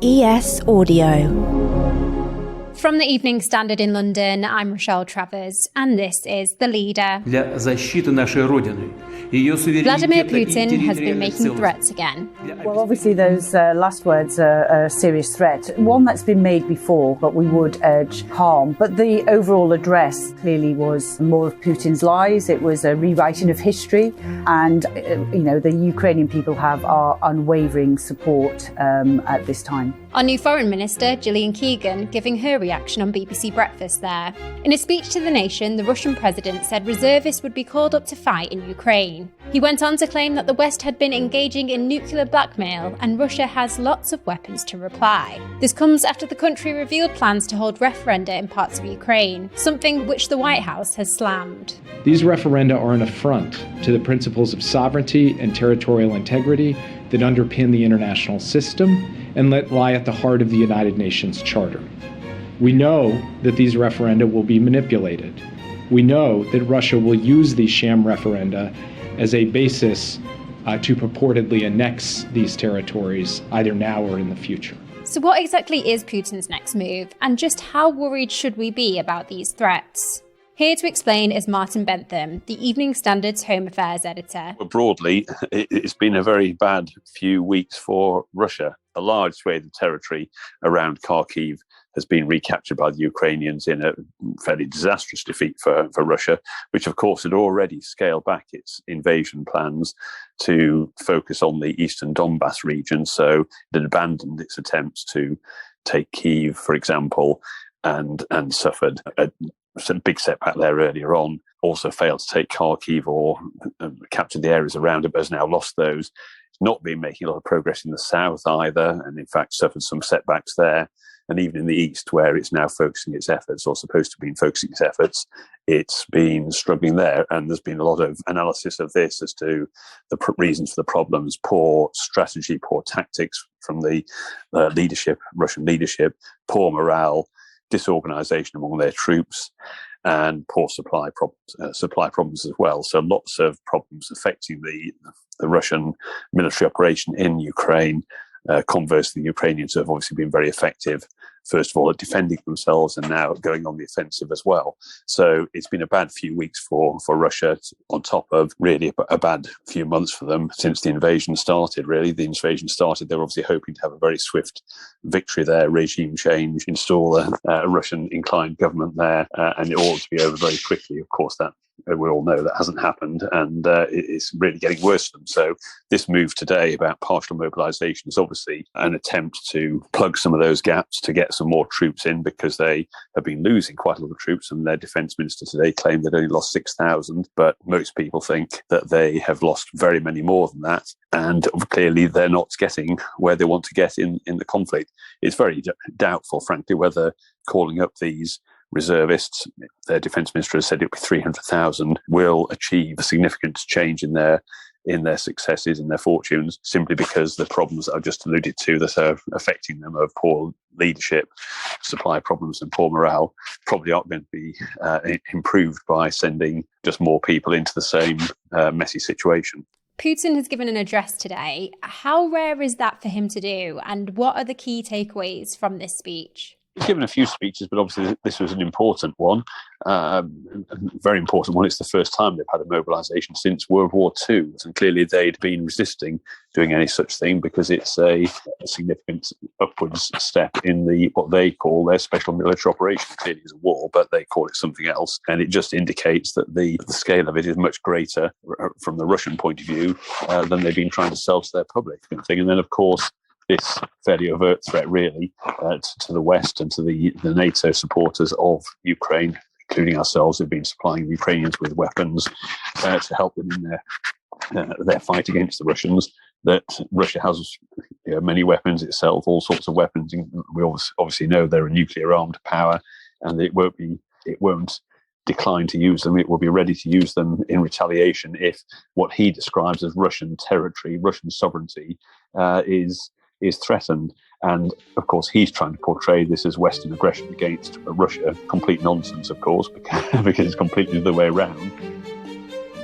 ES Audio. From the Evening Standard in London, I'm Rochelle Travers, and this is The Leader. Vladimir Putin has been making threats again. Well, obviously those last words are a serious threat. One that's been made before, but we would urge calm. But the overall address clearly was more of Putin's lies. It was a rewriting of history. And, the Ukrainian people have our unwavering support at this time. Our new Foreign Minister, Gillian Keegan, giving her reaction on BBC Breakfast there. In a speech to the nation, the Russian president said reservists would be called up to fight in Ukraine. He went on to claim that the West had been engaging in nuclear blackmail and Russia has lots of weapons to reply. This comes after the country revealed plans to hold referenda in parts of Ukraine, something which the White House has slammed. These referenda are an affront to the principles of sovereignty and territorial integrity that underpin the international system and lie at the heart of the United Nations Charter. We know that these referenda will be manipulated. We know that Russia will use these sham referenda as a basis to purportedly annex these territories either now or in the future. So what exactly is Putin's next move, and just how worried should we be about these threats? Here to explain is Martin Bentham, the Evening Standard's Home Affairs editor. Well, broadly, it's been a very bad few weeks for Russia. A large swathe of territory around Kharkiv has been recaptured by the Ukrainians in a fairly disastrous defeat for Russia, which of course had already scaled back its invasion plans to focus on the eastern Donbass region. So it had abandoned its attempts to take Kyiv, for example, and suffered a big setback there earlier on. Also failed to take Kharkiv or capture the areas around it, but has now lost those. It's not been making a lot of progress in the south either, and in fact suffered some setbacks there. And even in the east, where it's now focusing its efforts, or supposed to be focusing its efforts, it's been struggling there. And there's been a lot of analysis of this as to the reasons for the problems: poor strategy, poor tactics from the Russian leadership, poor morale, disorganization among their troops, and poor supply problems as well. So lots of problems affecting the Russian military operation in Ukraine. Conversely, the Ukrainians have obviously been very effective, first of all, at defending themselves and now going on the offensive as well. So it's been a bad few weeks for Russia, on top of really a bad few months for them since the invasion started, really. The invasion started, they were obviously hoping to have a very swift victory there, regime change, install a Russian-inclined government there, and it ought to be over very quickly. Of course, that we all know that hasn't happened, and it's really getting worse for them. So this move today about partial mobilization is obviously an attempt to plug some of those gaps, to get some more troops in, because they have been losing quite a lot of troops, and their defense minister today claimed they'd only lost 6,000, but most people think that they have lost very many more than that, and clearly they're not getting where they want to get in the conflict. It's very doubtful, frankly, whether calling up these reservists, their defence minister has said it will be 300,000, will achieve a significant change in their successes and their fortunes, simply because the problems that I've just alluded to that are affecting them, of poor leadership, supply problems and poor morale, probably aren't going to be improved by sending just more people into the same messy situation. Putin has given an address today. How rare is that for him to do? And what are the key takeaways from this speech? He's given a few speeches, but obviously this was an important one, a very important one. It's the first time they've had a mobilisation since World War II, and clearly they'd been resisting doing any such thing because it's a significant upwards step in what they call their special military operation. Clearly it's a war, but they call it something else, and it just indicates that the scale of it is much greater from the Russian point of view than they've been trying to sell to their public. And then, of course, this fairly overt threat, really, to the West and to the NATO supporters of Ukraine, including ourselves, who've been supplying the Ukrainians with weapons to help them in their fight against the Russians. That Russia has many weapons itself, all sorts of weapons. We obviously know they're a nuclear-armed power, and it won't decline to use them. It will be ready to use them in retaliation if what he describes as Russian territory, Russian sovereignty, is threatened. And of course, he's trying to portray this as Western aggression against Russia. Complete nonsense, of course, because it's completely the way around.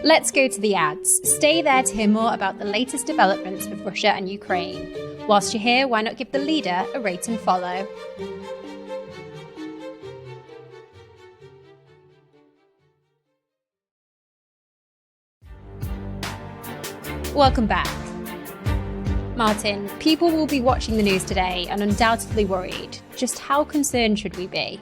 Let's go to the ads. Stay there to hear more about the latest developments with Russia and Ukraine. Whilst you're here, why not give the leader a rate and follow? Welcome back. Martin, people will be watching the news today and undoubtedly worried. Just how concerned should we be?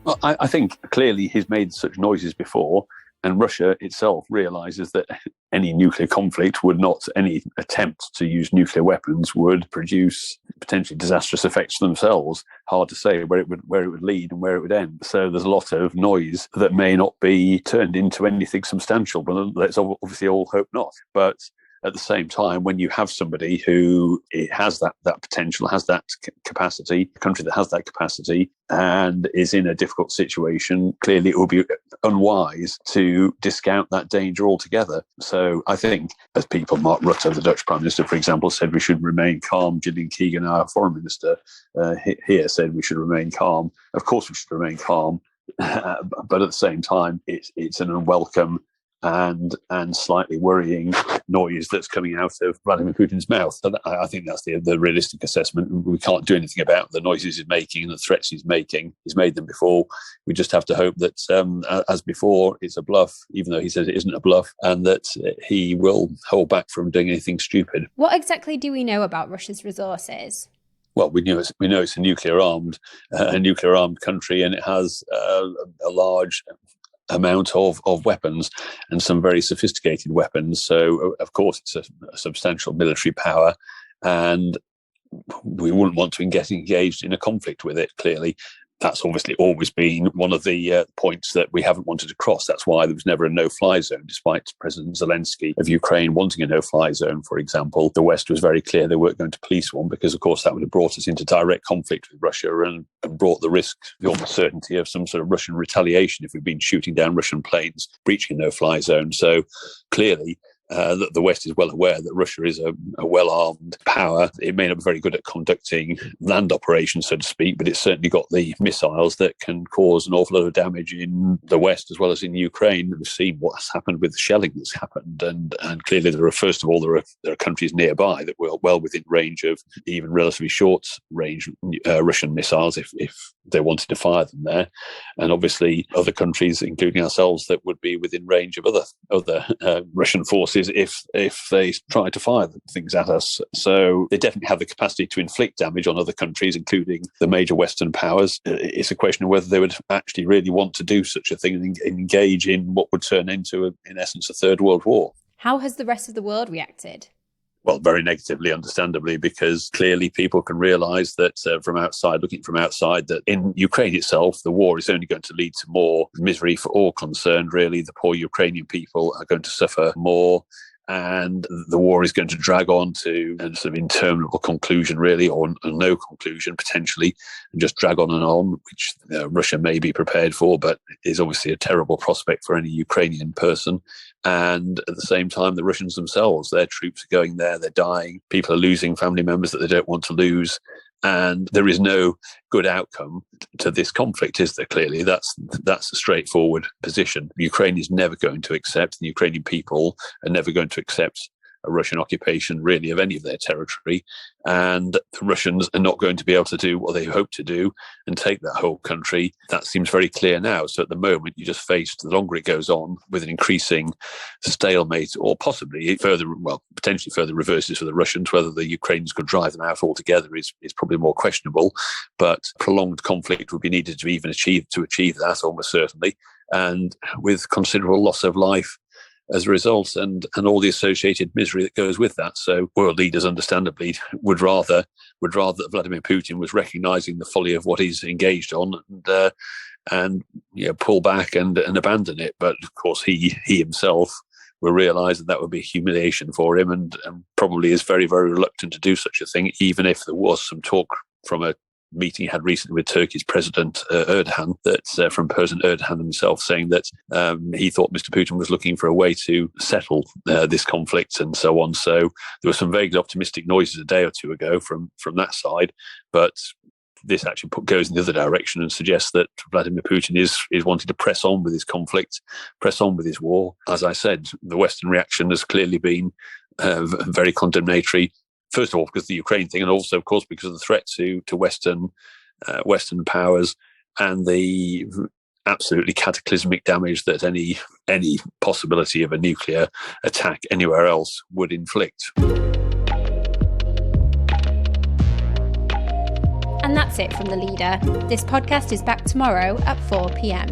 Well, I think clearly he's made such noises before, and Russia itself realises that any nuclear conflict would not, any attempt to use nuclear weapons would produce potentially disastrous effects themselves. Hard to say where it would lead and where it would end. So there's a lot of noise that may not be turned into anything substantial, but let's obviously all hope not. But at the same time, when you have somebody who has that potential, has that capacity, a country that has that capacity and is in a difficult situation, clearly it will be unwise to discount that danger altogether. So I think, as people, Mark Rutte, the Dutch Prime Minister, for example, said we should remain calm. Gillian Keegan, our Foreign Minister, here said we should remain calm. Of course we should remain calm, but at the same time, it's an unwelcome and slightly worrying noise that's coming out of Vladimir Putin's mouth. And I think that's the realistic assessment. We can't do anything about the noises he's making and the threats he's making. He's made them before. We just have to hope that, as before, it's a bluff, even though he says it isn't a bluff, and that he will hold back from doing anything stupid. What exactly do we know about Russia's resources? Well, we know it's a nuclear armed country, and it has a large amount of weapons and some very sophisticated weapons. So, of course, it's a substantial military power, and we wouldn't want to get engaged in a conflict with it, clearly. That's obviously always been one of the points that we haven't wanted to cross. That's why there was never a no-fly zone, despite President Zelensky of Ukraine wanting a no-fly zone, for example. The West was very clear they weren't going to police one because, of course, that would have brought us into direct conflict with Russia and brought the risk, the almost certainty of some sort of Russian retaliation if we'd been shooting down Russian planes, breaching a no-fly zone. So clearly, the West is well aware that Russia is a well-armed power. It may not be very good at conducting land operations, so to speak, but it's certainly got the missiles that can cause an awful lot of damage in the West as well as in Ukraine. We've seen what's happened with the shelling that's happened, and clearly there are countries nearby that were well within range of even relatively short-range Russian missiles if they wanted to fire them there, and obviously other countries, including ourselves, that would be within range of other Russian forces if they try to fire things at us. So they definitely have the capacity to inflict damage on other countries, including the major Western powers. It's a question of whether they would actually really want to do such a thing and engage in what would turn into, in essence, a third world war. How has the rest of the world reacted? Well, very negatively, understandably, because clearly people can realise that looking from outside, that in Ukraine itself, the war is only going to lead to more misery for all concerned, really. The poor Ukrainian people are going to suffer more, and the war is going to drag on to a sort of interminable conclusion, really, or no conclusion, potentially, and just drag on, which Russia may be prepared for, but is obviously a terrible prospect for any Ukrainian person. And at the same time, the Russians themselves, their troops are going there, they're dying, people are losing family members that they don't want to lose. And there is no good outcome to this conflict, is there? Clearly, that's a straightforward position. Ukraine is never going to accept, the Ukrainian people are never going to accept a Russian occupation, really, of any of their territory. And the Russians are not going to be able to do what they hope to do and take that whole country. That seems very clear now. So at the moment, you just face, the longer it goes on, with an increasing stalemate, or possibly potentially further reverses for the Russians. Whether the Ukrainians could drive them out altogether is probably more questionable. But prolonged conflict would be needed to achieve that, almost certainly, and with considerable loss of life as a result, and all the associated misery that goes with that. So world leaders, understandably, would rather that Vladimir Putin was recognising the folly of what he's engaged on and pull back and abandon it. But of course, he himself will realise that would be humiliation for him, and probably is very, very reluctant to do such a thing, even if there was some talk from a meeting he had recently with Turkey's President Erdogan, from President Erdogan himself, saying that he thought Mr. Putin was looking for a way to settle this conflict and so on. So there were some vaguely optimistic noises a day or two ago from that side, but this actually goes in the other direction and suggests that Vladimir Putin is wanting to press on with his conflict, press on with his war. As I said, the Western reaction has clearly been very condemnatory, first of all, because of the Ukraine thing, and also, of course, because of the threat to Western powers and the absolutely cataclysmic damage that any possibility of a nuclear attack anywhere else would inflict. And that's it from The Leader. This podcast is back tomorrow at 4 p.m.